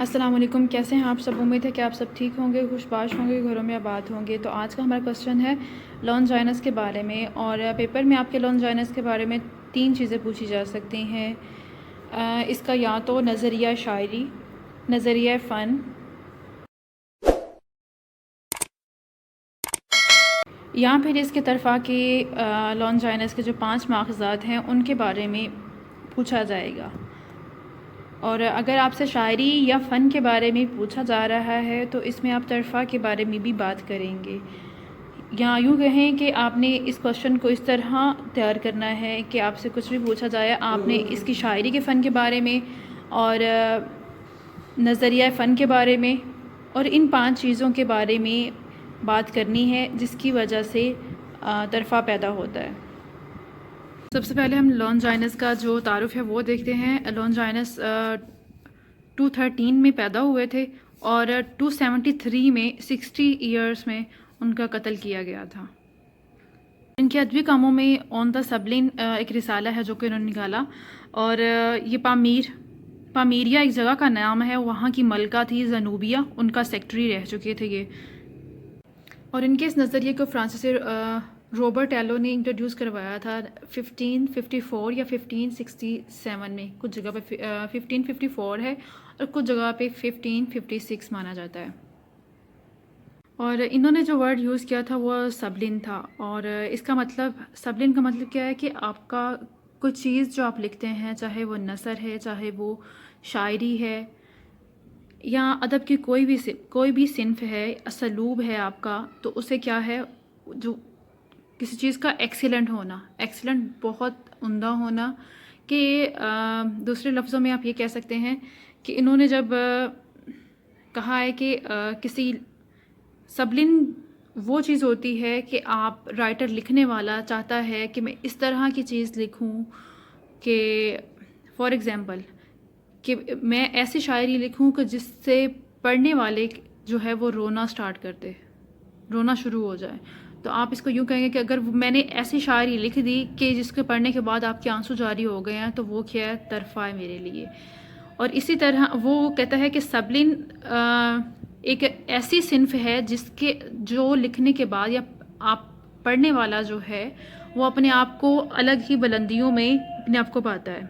السلام علیکم، کیسے ہیں آپ سب؟ امید ہے کہ آپ سب ٹھیک ہوں گے، خوش باش ہوں گے، گھروں میں آباد ہوں گے۔ تو آج کا ہمارا کوسچن ہے لانجائنس کے بارے میں، اور پیپر میں آپ کے لانجائنس کے بارے میں 3 چیزیں پوچھی جا سکتی ہیں۔ اس کا یا تو نظریہ شاعری، نظریہ فن یا پھر اس کے طرفہ کے لانجائنس کے جو 5 ماخذات ہیں ان کے بارے میں پوچھا جائے گا۔ اور اگر آپ سے شاعری یا فن کے بارے میں پوچھا جا رہا ہے تو اس میں آپ طرفہ کے بارے میں بھی بات کریں گے، یا یوں کہیں کہ آپ نے اس کوسچن کو اس طرح تیار کرنا ہے کہ آپ سے کچھ بھی پوچھا جائے، آپ نے اس کی شاعری کے فن کے بارے میں اور نظریہ فن کے بارے میں اور ان 5 چیزوں کے بارے میں بات کرنی ہے، جس کی وجہ سے طرفہ پیدا ہوتا ہے۔ سب سے پہلے ہم لانجائنس کا جو تعارف ہے وہ دیکھتے ہیں۔ لانجائنس 213 میں پیدا ہوئے تھے اور 273 میں 60 ایئرس میں ان کا قتل کیا گیا تھا۔ ان کے ادبی کاموں میں آن دا سبلین ایک رسالہ ہے جو کہ انہوں نے نکالا، اور یہ پامیریا ایک جگہ کا نام ہے، وہاں کی ملکہ تھی زنوبیہ، ان کا سیکٹری رہ چکے تھے یہ، اور ان کے اس نظریے کو فرانسیسی روبرٹ ایلو نے انٹروڈیوس کروایا تھا 1554 یا 1567 میں۔ کچھ جگہ پہ 1554 ہے اور کچھ جگہ پہ 1556 مانا جاتا ہے۔ اور انہوں نے جو ورڈ یوز کیا تھا وہ سبلن تھا، اور اس کا مطلب سبلن کا مطلب کیا ہے کہ آپ کا کوئی چیز جو آپ لکھتے ہیں، چاہے وہ نثر ہے، چاہے وہ شاعری ہے، یا ادب کی کوئی بھی صنف ہے، اسلوب ہے آپ کا، تو اسے کیا ہے، جو کسی چیز کا ایکسیلنٹ ہونا، ایکسیلنٹ بہت عمدہ ہونا، کہ دوسرے لفظوں میں آپ یہ کہہ سکتے ہیں کہ انہوں نے جب کہا ہے کہ کسی سبلن وہ چیز ہوتی ہے کہ آپ رائٹر لکھنے والا چاہتا ہے کہ میں اس طرح کی چیز لکھوں کہ فار ایگزامپل کہ میں ایسی شاعری لکھوں کہ جس سے پڑھنے والے جو ہے وہ رونا شروع ہو جائے۔ تو آپ اس کو یوں کہیں گے کہ اگر میں نے ایسی شاعری لکھ دی کہ جس کے پڑھنے کے بعد آپ کے آنسو جاری ہو گئے ہیں، تو وہ کیا ہے، طرفہ ہے میرے لیے۔ اور اسی طرح وہ کہتا ہے کہ سبلن ایک ایسی صنف ہے جس کے جو لکھنے کے بعد یا آپ پڑھنے والا جو ہے وہ اپنے آپ کو الگ ہی بلندیوں میں اپنے آپ کو پاتا ہے۔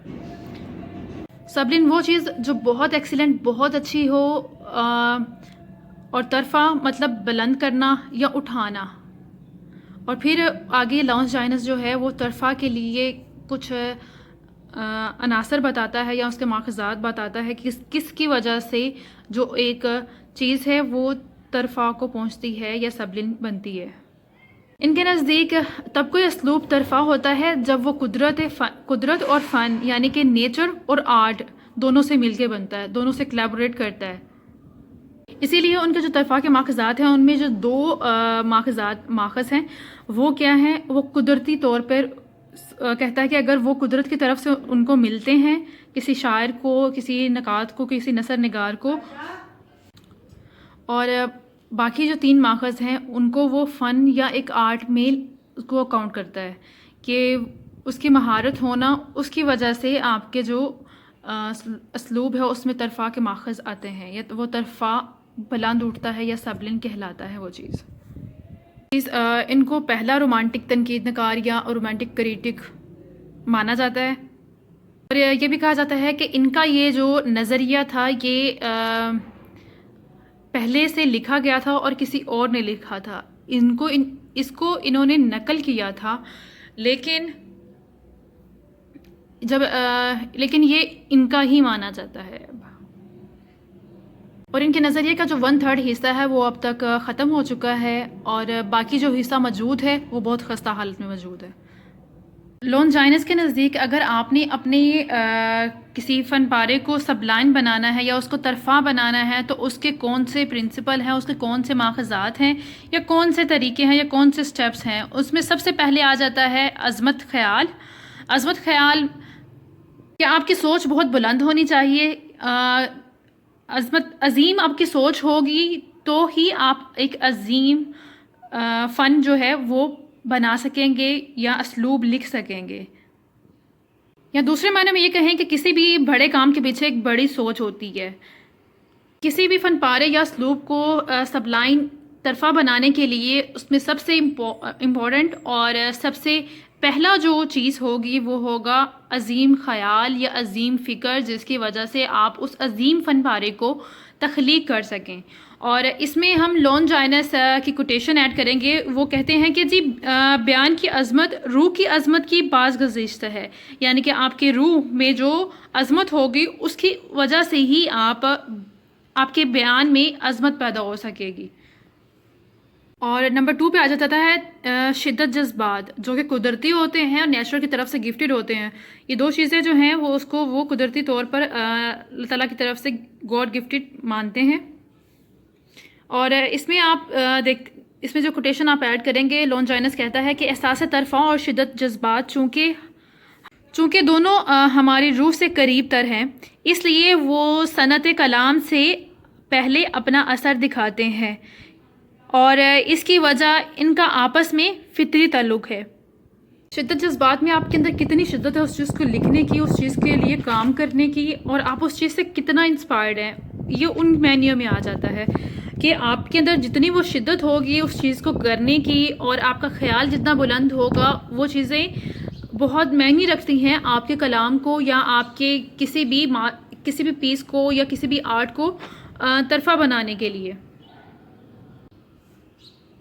سبلن وہ چیز جو بہت ایکسیلنٹ، بہت اچھی ہو، اور طرفہ مطلب بلند کرنا یا اٹھانا۔ اور پھر آگے لانجائنس جو ہے وہ طرفہ کے لیے کچھ عناصر بتاتا ہے یا اس کے ماخذات بتاتا ہے کہ کس کی وجہ سے جو ایک چیز ہے وہ طرفہ کو پہنچتی ہے یا سبلن بنتی ہے۔ ان کے نزدیک تب کوئی اسلوب طرفہ ہوتا ہے جب وہ قدرت اور فن، یعنی کہ نیچر اور آرٹ دونوں سے مل کے بنتا ہے، دونوں سے کلیبوریٹ کرتا ہے۔ اسی لیے ان کے جو طرفہ کے ماخذات ہیں ان میں جو 2 ماخذ ہیں وہ کیا ہیں، وہ قدرتی طور پر کہتا ہے کہ اگر وہ قدرت کی طرف سے ان کو ملتے ہیں، کسی شاعر کو، کسی نقاد کو، کسی نثر نگار کو، اور باقی جو 3 ماخذ ہیں ان کو وہ فن یا ایک آرٹ میں اس کو کاؤنٹ کرتا ہے کہ اس کی مہارت ہونا، اس کی وجہ سے آپ کے جو اسلوب ہے اس میں طرفہ کے ماخذ آتے ہیں، یا وہ طرفہ بلند اٹھتا ہے یا سبلن کہلاتا ہے وہ چیز۔ ان کو پہلا رومانٹک تنقید نگار یا رومانٹک کریٹک مانا جاتا ہے، اور یہ بھی کہا جاتا ہے کہ ان کا یہ جو نظریہ تھا یہ پہلے سے لکھا گیا تھا اور کسی اور نے لکھا تھا، اس کو انہوں نے نقل کیا تھا، لیکن یہ ان کا ہی مانا جاتا ہے۔ اور ان کے نظریے کا جو 1/3 حصہ ہے وہ اب تک ختم ہو چکا ہے، اور باقی جو حصہ موجود ہے وہ بہت خستہ حالت میں موجود ہے۔ لانجائنس کے نزدیک اگر آپ نے اپنے کسی فن پارے کو سبلائن بنانا ہے یا اس کو طرفہ بنانا ہے تو اس کے کون سے پرنسپل ہیں، اس کے کون سے ماخذات ہیں، یا کون سے طریقے ہیں، یا کون سے سٹیپس ہیں، اس میں سب سے پہلے آ جاتا ہے عظمت خیال۔ عظمت خیال کہ آپ کی سوچ بہت بلند ہونی چاہیے، عظیم آپ کی سوچ ہوگی تو ہی آپ ایک عظیم فن جو ہے وہ بنا سکیں گے یا اسلوب لکھ سکیں گے، یا دوسرے معنی میں یہ کہیں کہ کسی بھی بڑے کام کے پیچھے ایک بڑی سوچ ہوتی ہے۔ کسی بھی فن پارے یا اسلوب کو سبلائن طرفہ بنانے کے لیے اس میں سب سے امپورٹنٹ اور سب سے پہلا جو چیز ہوگی وہ ہوگا عظیم خیال یا عظیم فکر، جس کی وجہ سے آپ اس عظیم فن پارے کو تخلیق کر سکیں. اور اس میں ہم لون جائنس کی کوٹیشن ایڈ کریں گے. وہ کہتے ہیں کہ جی بیان کی عظمت روح کی عظمت کی باز گزشت ہے، یعنی کہ آپ کے روح میں جو عظمت ہوگی اس کی وجہ سے ہی آپ کے بیان میں عظمت پیدا ہو سکے گی. اور نمبر 2 پہ آ جاتا ہے شدت جذبات، جو کہ قدرتی ہوتے ہیں اور نیچرل کی طرف سے گفٹڈ ہوتے ہیں. یہ دو چیزیں جو ہیں وہ قدرتی طور پر اللہ تعالیٰ کی طرف سے گاڈ گفٹڈ مانتے ہیں. اور اس میں جو کوٹیشن آپ ایڈ کریں گے، لون جائنس کہتا ہے کہ احساس ترفع اور شدت جذبات چونکہ دونوں ہماری روح سے قریب تر ہیں، اس لیے وہ صنعت کلام سے پہلے اپنا اثر دکھاتے ہیں، اور اس کی وجہ ان کا آپس میں فطری تعلق ہے. شدت جذبات میں آپ کے اندر کتنی شدت ہے اس چیز کو لکھنے کی، اس چیز کے لیے کام کرنے کی، اور آپ اس چیز سے کتنا انسپائرڈ ہیں، یہ ان مینیو میں آ جاتا ہے کہ آپ کے اندر جتنی وہ شدت ہوگی اس چیز کو کرنے کی، اور آپ کا خیال جتنا بلند ہوگا، وہ چیزیں بہت معنی رکھتی ہیں آپ کے کلام کو یا آپ کے کسی بھی پیس کو یا کسی بھی آرٹ کو طرفہ بنانے کے لیے.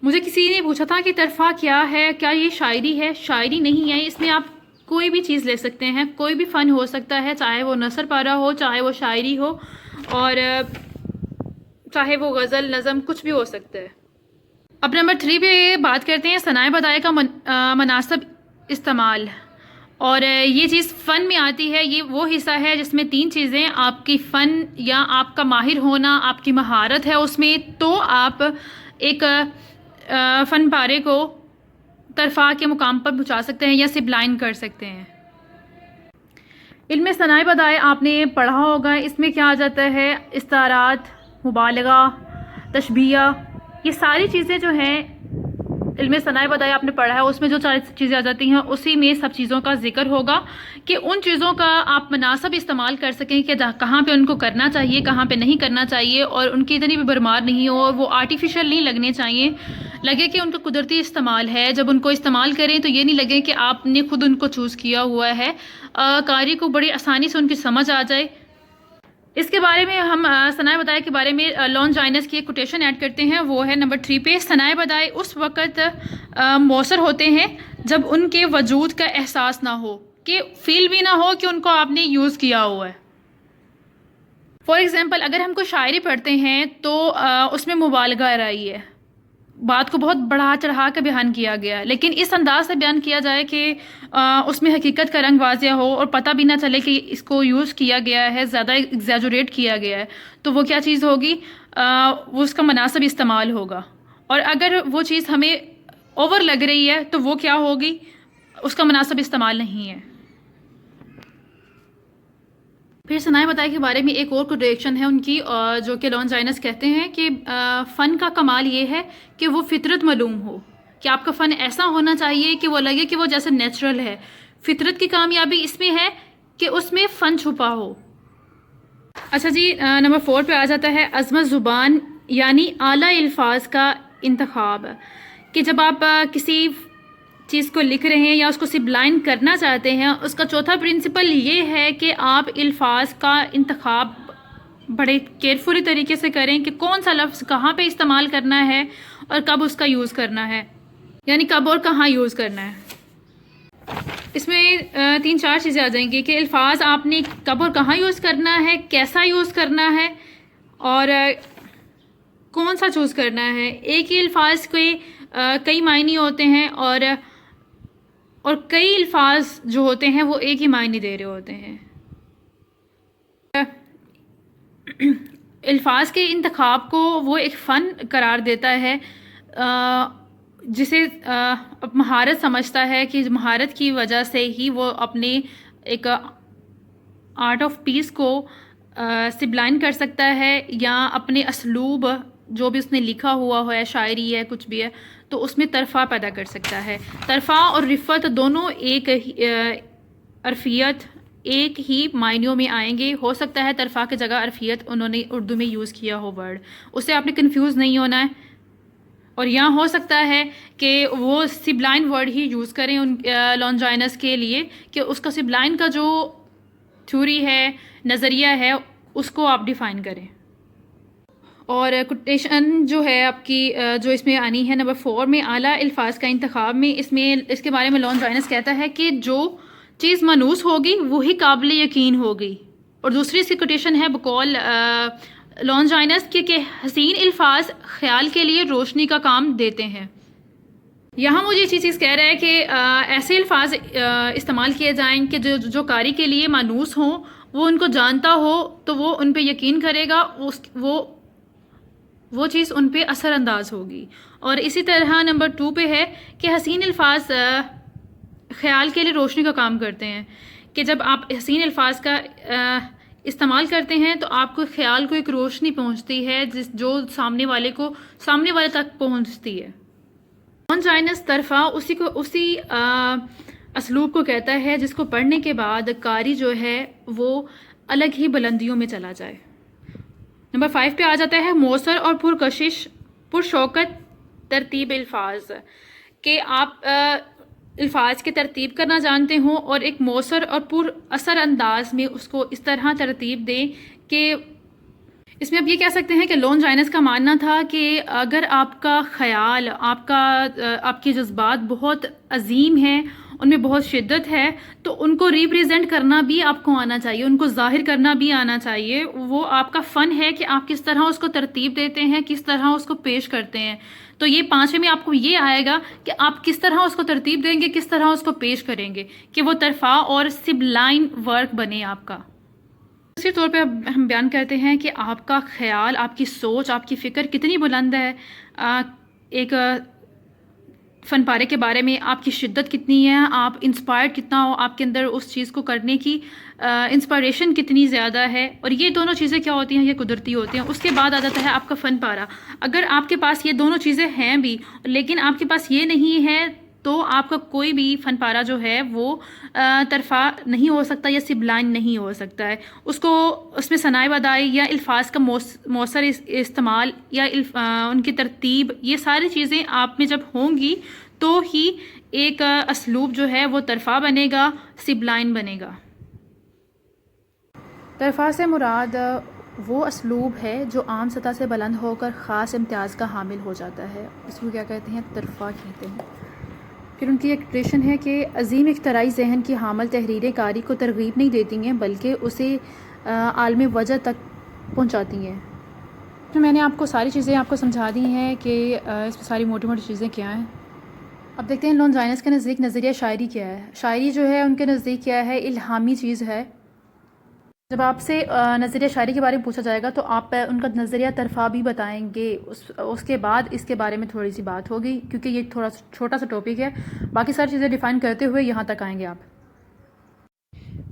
مجھے کسی نے پوچھا تھا کہ طرفہ کیا ہے، کیا یہ شاعری ہے؟ شاعری نہیں ہے. اس میں آپ کوئی بھی چیز لے سکتے ہیں، کوئی بھی فن ہو سکتا ہے، چاہے وہ نثر پارہ ہو، چاہے وہ شاعری ہو، اور چاہے وہ غزل، نظم، کچھ بھی ہو سکتا ہے. اب نمبر 3 پہ بات کرتے ہیں ثنائے بدائع کا مناسب استعمال. اور یہ چیز فن میں آتی ہے. یہ وہ حصہ ہے جس میں 3 چیزیں آپ کی فن یا آپ کا ماہر ہونا، آپ کی مہارت ہے اس میں، تو آپ ایک فن پارے کو طرفہ کے مقام پر پہنچا سکتے ہیں یا سبلائن کر سکتے ہیں. علم ثنائے بدائع آپ نے پڑھا ہوگا. اس میں کیا آ جاتا ہے؟ استعارات، مبالغہ، تشبیہ، یہ ساری چیزیں جو ہیں علم ثنائے بدائع آپ نے پڑھا ہے، اس میں جو 4 چیزیں آ جاتی ہیں اسی میں سب چیزوں کا ذکر ہوگا کہ ان چیزوں کا آپ مناسب استعمال کر سکیں کہ کہاں پہ ان کو کرنا چاہیے، کہاں پہ نہیں کرنا چاہیے، اور ان کی اتنی بھی برمار نہیں ہو، اور وہ آرٹیفیشل نہیں لگنے چاہیے، لگے کہ ان کا قدرتی استعمال ہے. جب ان کو استعمال کریں تو یہ نہیں لگے کہ آپ نے خود ان کو چوز کیا ہوا ہے، قاری کو بڑی آسانی سے ان کی سمجھ آ جائے. اس کے بارے میں ہم ثنائے بدائع کے بارے میں لون جائنس کی ایک کوٹیشن ایڈ کرتے ہیں. وہ ہے نمبر 3 پہ، ثنائے بدائع اس وقت مؤثر ہوتے ہیں جب ان کے وجود کا احساس نہ ہو، کہ فیل بھی نہ ہو کہ ان کو آپ نے یوز کیا ہوا ہے. فار ایگزامپل اگر ہم کوئی شاعری پڑھتے ہیں تو اس میں مبالغہ آ رہی ہے، بات کو بہت بڑھا چڑھا کے بیان کیا گیا ہے، لیکن اس انداز سے بیان کیا جائے کہ اس میں حقیقت کا رنگ واضح ہو اور پتہ بھی نہ چلے کہ اس کو یوز کیا گیا ہے، زیادہ ایگزیجوریٹ کیا گیا ہے، تو وہ کیا چیز ہوگی؟ وہ اس کا مناسب استعمال ہوگا. اور اگر وہ چیز ہمیں اوور لگ رہی ہے تو وہ کیا ہوگی؟ اس کا مناسب استعمال نہیں ہے. پھر ثنائے بدائع کے بارے میں ایک اور کوٹیشن ہے ان کی، جو کہ لون جائنس کہتے ہیں کہ فن کا کمال یہ ہے کہ وہ فطرت معلوم ہو، کہ آپ کا فن ایسا ہونا چاہیے کہ وہ لگے کہ وہ جیسے نیچرل ہے. فطرت کی کامیابی اس میں ہے کہ اس میں فن چھپا ہو. اچھا جی، نمبر 4 پہ آ جاتا ہے عظمت زبان یعنی اعلیٰ الفاظ کا انتخاب. کہ جب آپ کسی چیز کو لکھ رہے ہیں یا اس کو سبلائن کرنا چاہتے ہیں، اس کا چوتھا پرنسپل یہ ہے کہ آپ الفاظ کا انتخاب بڑے کیئرفلی طریقے سے کریں کہ کون سا لفظ کہاں پہ استعمال کرنا ہے اور کب اس کا یوز کرنا ہے، یعنی کب اور کہاں یوز کرنا ہے. اس میں 3-4 چیزیں آ جائیں گی کہ الفاظ آپ نے کب اور کہاں یوز کرنا ہے، کیسا یوز کرنا ہے، اور کون سا چوز کرنا ہے. ایک ہی الفاظ کے کئی معنی ہوتے ہیں، اور کئی الفاظ جو ہوتے ہیں وہ ایک ہی معنی دے رہے ہوتے ہیں. الفاظ کے انتخاب کو وہ ایک فن قرار دیتا ہے، جسے مہارت سمجھتا ہے کہ مہارت کی وجہ سے ہی وہ اپنے ایک آرٹ آف پیس کو سبلائن کر سکتا ہے، یا اپنے اسلوب جو بھی اس نے لکھا ہوا ہے، شاعری ہے، کچھ بھی ہے، تو اس میں طرفہ پیدا کر سکتا ہے. طرفہ اور رفت دونوں ایک عرفیت ایک ہی معنیوں میں آئیں گے. ہو سکتا ہے طرفہ کی جگہ عرفیت انہوں نے اردو میں یوز کیا ہو ورڈ, اس سے آپ نے کنفیوز نہیں ہونا ہے. اور یہاں ہو سکتا ہے کہ وہ سبلائن ورڈ ہی یوز کریں ان لانجائنس کے لیے, کہ اس کا سبلائن کا جو تھیوری ہے, نظریہ ہے, اس کو آپ ڈیفائن کریں. اور کوٹیشن جو ہے آپ کی جو اس میں آنی ہے نمبر 4 میں, اعلیٰ الفاظ کا انتخاب میں, اس کے بارے میں لانجائنس کہتا ہے کہ جو چیز مانوس ہوگی وہی قابل یقین ہوگی. اور دوسری اس کی کوٹیشن ہے بقول لانجائنس کہ حسین الفاظ خیال کے لیے روشنی کا کام دیتے ہیں. یہاں مجھے اسی چیز کہہ رہا ہے کہ ایسے الفاظ استعمال کیے جائیں کہ جو قاری کے لیے مانوس ہوں, وہ ان کو جانتا ہو تو وہ ان پہ یقین کرے گا, وہ چیز ان پہ اثر انداز ہوگی. اور اسی طرح نمبر 2 پہ ہے کہ حسین الفاظ خیال کے لیے روشنی کا کام کرتے ہیں, کہ جب آپ حسین الفاظ کا استعمال کرتے ہیں تو آپ کو خیال کو ایک روشنی پہنچتی ہے جو سامنے والے تک پہنچتی ہے. لانجائنس طرفہ اسی اسلوب کو کہتا ہے جس کو پڑھنے کے بعد قاری جو ہے وہ الگ ہی بلندیوں میں چلا جائے. نمبر 5 پہ آ جاتا ہے مؤثر اور پرشوکت ترتیب الفاظ, کہ آپ الفاظ کی ترتیب کرنا جانتے ہوں اور ایک مؤثر اور پر اثر انداز میں اس کو اس طرح ترتیب دیں کہ اس میں آپ یہ کہہ سکتے ہیں کہ لانجائنس کا ماننا تھا کہ اگر آپ کا خیال, آپ کے جذبات بہت عظیم ہیں, ان میں بہت شدت ہے, تو ان کو ریپریزنٹ کرنا بھی آپ کو آنا چاہیے, ان کو ظاہر کرنا بھی آنا چاہیے. وہ آپ کا فن ہے کہ آپ کس طرح اس کو ترتیب دیتے ہیں, کس طرح اس کو پیش کرتے ہیں. تو یہ 5 میں آپ کو یہ آئے گا کہ آپ کس طرح اس کو ترتیب دیں گے, کس طرح اس کو پیش کریں گے کہ وہ طرفہ اور سبلائن ورک بنے آپ کا. دوسری طور پہ ہم بیان کرتے ہیں کہ آپ کا خیال, آپ کی سوچ, آپ کی فکر کتنی بلند ہے, ایک فن پارے کے بارے میں آپ کی شدت کتنی ہے, آپ انسپائرڈ کتنا ہو, آپ کے اندر اس چیز کو کرنے کی انسپائریشن کتنی زیادہ ہے. اور یہ دونوں چیزیں کیا ہوتی ہیں, یہ قدرتی ہوتی ہیں. اس کے بعد آ جاتا ہے آپ کا فن پارا. اگر آپ کے پاس یہ دونوں چیزیں ہیں بھی لیکن آپ کے پاس یہ نہیں ہے تو آپ کا کوئی بھی فن پارا جو ہے وہ طرفہ نہیں ہو سکتا یا سبلائن نہیں ہو سکتا ہے. اس میں ثنائے بدائی یا الفاظ کا مؤثر استعمال یا ان کی ترتیب, یہ ساری چیزیں آپ میں جب ہوں گی تو ہی ایک اسلوب جو ہے وہ طرفہ بنے گا, سبلائن بنے گا. طرفہ سے مراد وہ اسلوب ہے جو عام سطح سے بلند ہو کر خاص امتیاز کا حامل ہو جاتا ہے, اس کو کیا کہتے ہیں, طرفہ کہتے ہیں. پھر ان کی ایک ٹریڈیشن ہے کہ عظیم اختراعی ذہن کی حامل تحریریں قاری کو ترغیب نہیں دیتی ہیں بلکہ اسے عالم وجہ تک پہنچاتی ہیں. تو میں نے آپ کو ساری چیزیں آپ کو سمجھا دی ہیں کہ اس میں ساری موٹی موٹی چیزیں کیا ہیں. اب دیکھتے ہیں لانجائنس کے نزدیک نظریہ شاعری کیا ہے. شاعری جو ہے ان کے نزدیک کیا ہے, الہامی چیز ہے. جب آپ سے نظریہ شاعری کے بارے میں پوچھا جائے گا تو آپ ان کا نظریہ طرفہ بھی بتائیں گے. اس کے بعد اس کے بارے میں تھوڑی سی بات ہوگی کیونکہ یہ تھوڑا چھوٹا سا ٹاپک ہے. باقی ساری چیزیں ڈیفائن کرتے ہوئے یہاں تک آئیں گے آپ.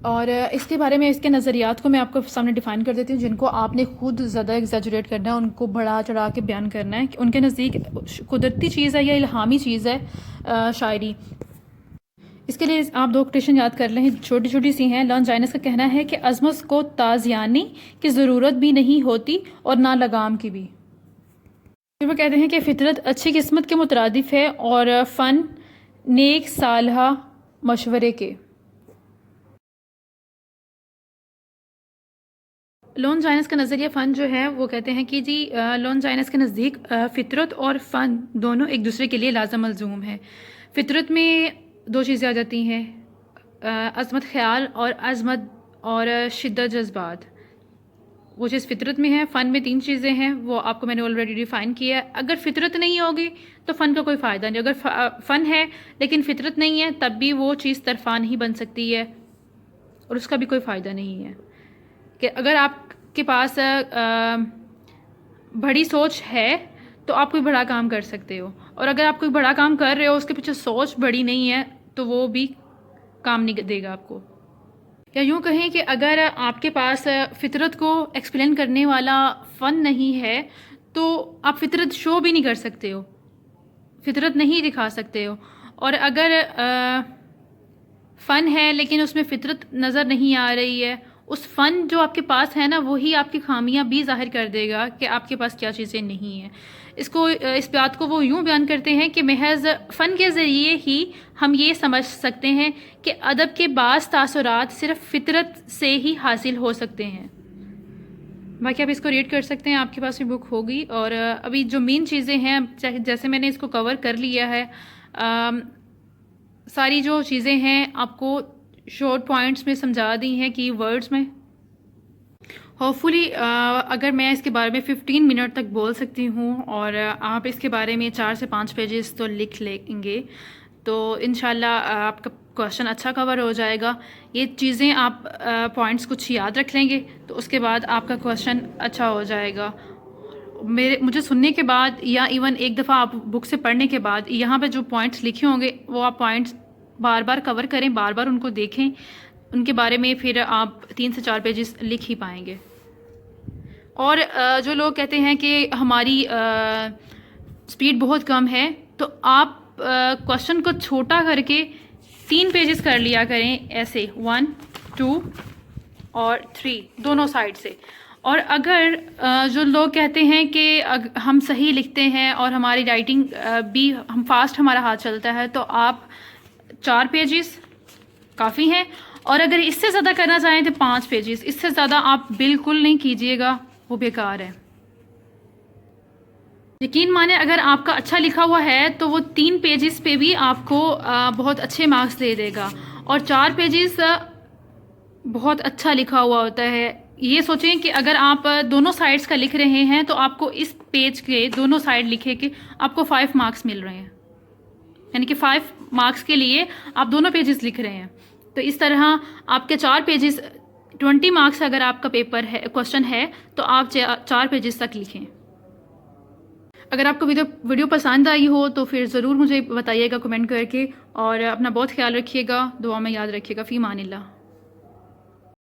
اور اس کے بارے میں اس کے نظریات کو میں آپ کو سامنے ڈیفائن کر دیتی ہوں جن کو آپ نے خود زیادہ ایگزیجریٹ کرنا ہے, ان کو بڑھا چڑھا کے بیان کرنا ہے. ان کے نزدیک قدرتی چیز ہے یا الہامی چیز ہے شاعری. اس کے لیے آپ 2 کوٹیشن یاد کر لیں, چھوٹی چھوٹی سی ہیں. لانجائنس کا کہنا ہے کہ عظمت کو تازیانی کی ضرورت بھی نہیں ہوتی اور نہ لگام کی بھی. پھر وہ کہتے ہیں کہ فطرت اچھی قسمت کے مترادف ہے اور فن نیک صالحہ مشورے کے. لانجائنس کا نظریہ فن جو ہے وہ کہتے ہیں کہ جی لانجائنس کے نزدیک فطرت اور فن دونوں ایک دوسرے کے لیے لازم ملزوم ہیں. فطرت میں 2 چیزیں آ جاتی ہیں, عظمت خیال اور عظمت اور شدت جذبات. وہ چیز فطرت میں ہے. فن میں 3 چیزیں ہیں, وہ آپ کو میں نے آلریڈی ڈیفائن کیا ہے. اگر فطرت نہیں ہوگی تو فن کا کوئی فائدہ نہیں. اگر فن ہے لیکن فطرت نہیں ہے تب بھی وہ چیز طرفہ نہیں بن سکتی ہے اور اس کا بھی کوئی فائدہ نہیں ہے. کہ اگر آپ کے پاس بڑی سوچ ہے تو آپ کوئی بڑا کام کر سکتے ہو, اور اگر آپ کوئی بڑا کام کر رہے ہو اس کے پیچھے سوچ بڑی نہیں ہے تو وہ بھی کام نہیں دے گا آپ کو. یا یوں کہیں کہ اگر آپ کے پاس فطرت کو ایکسپلین کرنے والا فن نہیں ہے تو آپ فطرت شو بھی نہیں کر سکتے ہو, فطرت نہیں دکھا سکتے ہو. اور اگر فن ہے لیکن اس میں فطرت نظر نہیں آ رہی ہے، اس فن جو آپ کے پاس ہے نا وہی آپ کی خامیاں بھی ظاہر کر دے گا کہ آپ کے پاس کیا چیزیں نہیں ہیں۔ اس بات کو وہ یوں بیان کرتے ہیں کہ محض فن کے ذریعے ہی ہم یہ سمجھ سکتے ہیں کہ ادب کے بعض تاثرات صرف فطرت سے ہی حاصل ہو سکتے ہیں۔ باقی آپ اس کو ریڈ کر سکتے ہیں، آپ کے پاس بھی بک ہوگی۔ اور ابھی جو مین چیزیں ہیں جیسے میں نے اس کو کور کر لیا ہے، ساری جو چیزیں ہیں آپ کو شارٹ پوائنٹس میں سمجھا دی ہیں کی ورڈز میں۔ ہوپ فلی اگر میں اس کے بارے میں 15 منٹ تک بول سکتی ہوں اور آپ اس کے بارے میں 4 سے 5 پیجز تو لکھ لیں گے تو انشاءاللہ آپ کا کوشچن اچھا کور ہو جائے گا۔ یہ چیزیں آپ پوائنٹس کچھ یاد رکھ لیں گے تو اس کے بعد آپ کا کوشچن اچھا ہو جائے گا۔ مجھے سننے کے بعد یا ایون ایک دفعہ آپ بک سے پڑھنے کے بعد یہاں پہ جو پوائنٹس لکھے ہوں گے وہ آپ پوائنٹس بار بار کور کریں، بار بار ان کو دیکھیں، ان کے بارے میں پھر آپ 3 سے 4 پیجز لکھ ہی پائیں گے۔ اور جو لوگ کہتے ہیں کہ ہماری سپیڈ بہت کم ہے تو آپ کوشچن کو چھوٹا کر کے 3 پیجز کر لیا کریں، ایسے 1 2 اور 3 دونوں سائڈ سے۔ اور اگر جو لوگ کہتے ہیں کہ ہم صحیح لکھتے ہیں اور ہماری رائٹنگ بھی ہم فاسٹ ہمارا ہاتھ چلتا ہے تو آپ 4 پیجز کافی ہیں، اور اگر اس سے زیادہ کرنا چاہیں تو 5 پیجز، اس سے زیادہ آپ بالکل نہیں کیجیے گا، وہ بیکار ہے۔ یقین مانیں اگر آپ کا اچھا لکھا ہوا ہے تو وہ 3 پیجز پہ بھی آپ کو بہت اچھے مارکس دے دے گا، اور 4 پیجز بہت اچھا لکھا ہوا ہوتا ہے۔ یہ سوچیں کہ اگر آپ دونوں سائڈز کا لکھ رہے ہیں تو آپ کو اس پیج کے دونوں سائڈ لکھے کے آپ کو 5 مارکس مل رہے ہیں، یعنی کہ 5 مارکس کے لیے آپ دونوں پیجز لکھ رہے ہیں۔ تو اس طرح آپ کے 4 پیجز 20 مارکس اگر آپ کا پیپر ہے کوشچن ہے تو آپ 4 پیجز تک لکھیں۔ اگر آپ کو ویڈیو پسند آئی ہو تو پھر ضرور مجھے بتائیے گا کمنٹ کر کے، اور اپنا بہت خیال رکھیے گا، دعا میں یاد رکھیے گا۔ فی امان اللہ۔